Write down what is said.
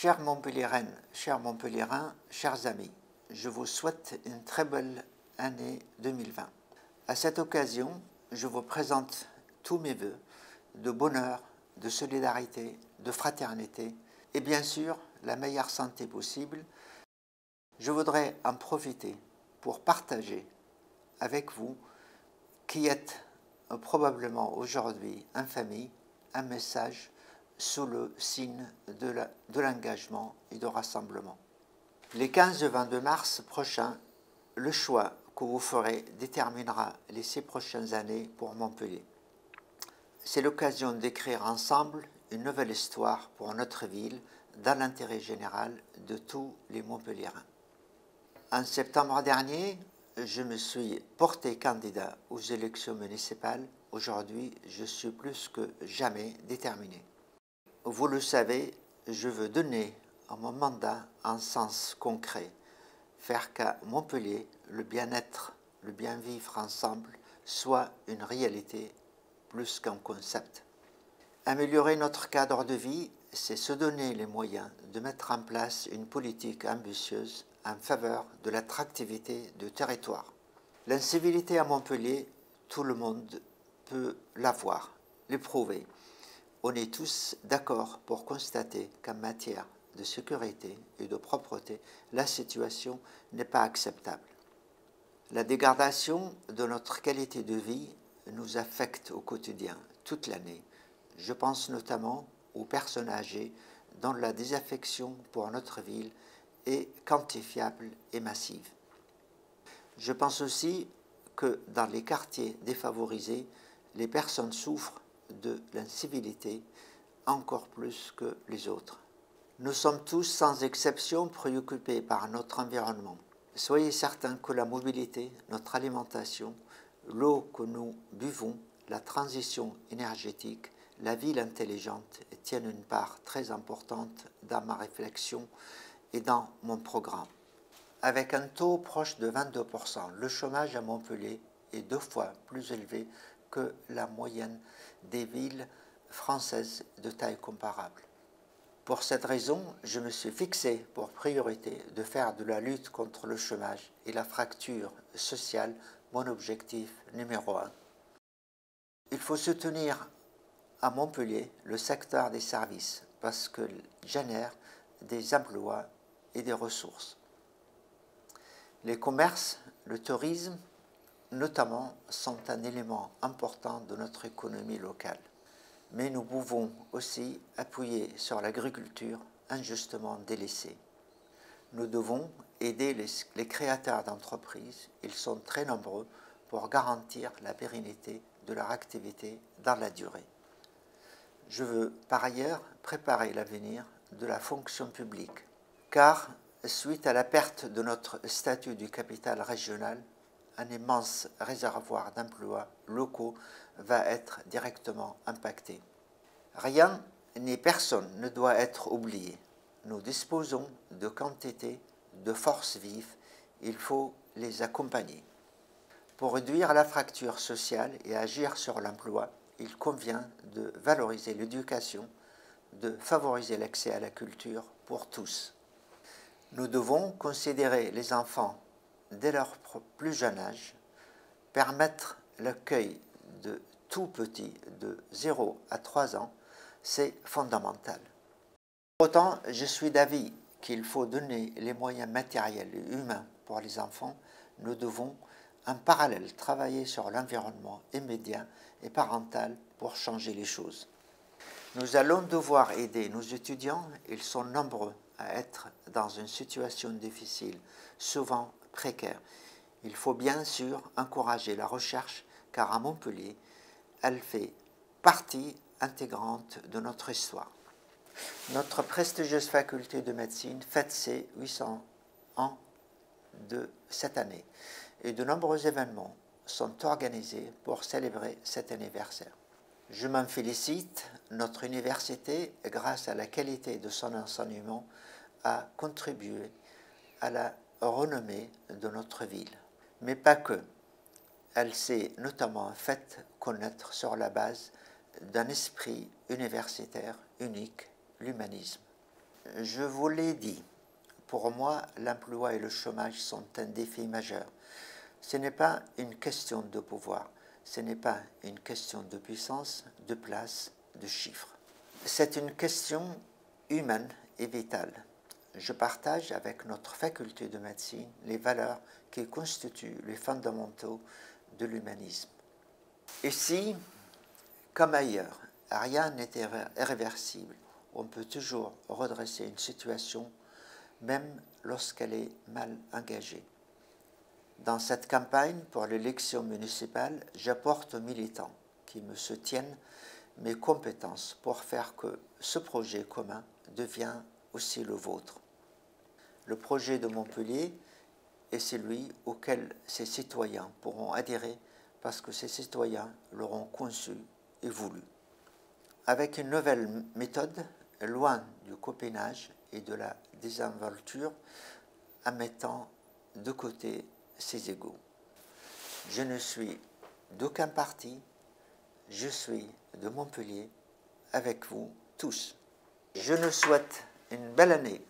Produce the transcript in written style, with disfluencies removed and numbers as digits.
Chères Montpelliéraines, chers Montpelliérains, chers amis, je vous souhaite une très belle année 2020. À cette occasion, je vous présente tous mes vœux de bonheur, de solidarité, de fraternité et bien sûr la meilleure santé possible. Je voudrais en profiter pour partager avec vous qui êtes probablement aujourd'hui en famille un message sous le signe de l'engagement et du rassemblement. Les 15 et 22 mars prochains, le choix que vous ferez déterminera les 6 prochaines années pour Montpellier. C'est l'occasion d'écrire ensemble une nouvelle histoire pour notre ville dans l'intérêt général de tous les Montpelliérains. En septembre dernier, je me suis porté candidat aux élections municipales. Aujourd'hui, je suis plus que jamais déterminé. Vous le savez, je veux donner à mon mandat un sens concret, faire qu'à Montpellier, le bien-être, le bien-vivre ensemble soit une réalité plus qu'un concept. Améliorer notre cadre de vie, c'est se donner les moyens de mettre en place une politique ambitieuse en faveur de l'attractivité du territoire. L'incivilité à Montpellier, tout le monde peut l'avoir, l'éprouver. On est tous d'accord pour constater qu'en matière de sécurité et de propreté, la situation n'est pas acceptable. La dégradation de notre qualité de vie nous affecte au quotidien, toute l'année. Je pense notamment aux personnes âgées dont la désaffection pour notre ville est quantifiable et massive. Je pense aussi que dans les quartiers défavorisés, les personnes souffrent de l'incivilité encore plus que les autres. Nous sommes tous sans exception préoccupés par notre environnement. Soyez certains que la mobilité, notre alimentation, l'eau que nous buvons, la transition énergétique, la ville intelligente tiennent une part très importante dans ma réflexion et dans mon programme. Avec un taux proche de 22%, le chômage à Montpellier est 2 fois plus élevé que la moyenne des villes françaises de taille comparable. Pour cette raison, je me suis fixé pour priorité de faire de la lutte contre le chômage et la fracture sociale mon objectif numéro 1. Il faut soutenir à Montpellier le secteur des services parce qu'il génère des emplois et des ressources. Les commerces, le tourisme, notamment, sont un élément important de notre économie locale. Mais nous pouvons aussi appuyer sur l'agriculture injustement délaissée. Nous devons aider les créateurs d'entreprises, ils sont très nombreux, pour garantir la pérennité de leur activité dans la durée. Je veux par ailleurs préparer l'avenir de la fonction publique, car suite à la perte de notre statut du capital régional, un immense réservoir d'emplois locaux va être directement impacté. Rien ni personne ne doit être oublié. Nous disposons de quantité de forces vives, il faut les accompagner. Pour réduire la fracture sociale et agir sur l'emploi, il convient de valoriser l'éducation, de favoriser l'accès à la culture pour tous. Nous devons considérer les enfants dès leur plus jeune âge, permettre l'accueil de tout petits de 0 à 3 ans, c'est fondamental. Pour autant, je suis d'avis qu'il faut donner les moyens matériels et humains pour les enfants. Nous devons en parallèle travailler sur l'environnement immédiat et parental pour changer les choses. Nous allons devoir aider nos étudiants, ils sont nombreux à être dans une situation difficile, souvent précaire. Il faut bien sûr encourager la recherche, car à Montpellier, elle fait partie intégrante de notre histoire. Notre prestigieuse faculté de médecine fête ses 800 ans de cette année et de nombreux événements sont organisés pour célébrer cet anniversaire. Je m'en félicite, notre université, grâce à la qualité de son enseignement, a contribué à la renommée de notre ville. Mais pas que. Elle s'est notamment faite connaître sur la base d'un esprit universitaire unique, l'humanisme. Je vous l'ai dit, pour moi, l'emploi et le chômage sont un défi majeur. Ce n'est pas une question de pouvoir, ce n'est pas une question de puissance, de place, de chiffres. C'est une question humaine et vitale. Je partage avec notre faculté de médecine les valeurs qui constituent les fondamentaux de l'humanisme. Ici, comme ailleurs, rien n'est irréversible. On peut toujours redresser une situation, même lorsqu'elle est mal engagée. Dans cette campagne pour l'élection municipale, j'apporte aux militants qui me soutiennent mes compétences pour faire que ce projet commun devienne aussi le vôtre. Le projet de Montpellier est celui auquel ces citoyens pourront adhérer parce que ces citoyens l'auront conçu et voulu. Avec une nouvelle méthode, loin du copinage et de la désinvolture, en mettant de côté ses égaux. Je ne suis d'aucun parti, je suis de Montpellier avec vous tous. Je nous souhaite une belle année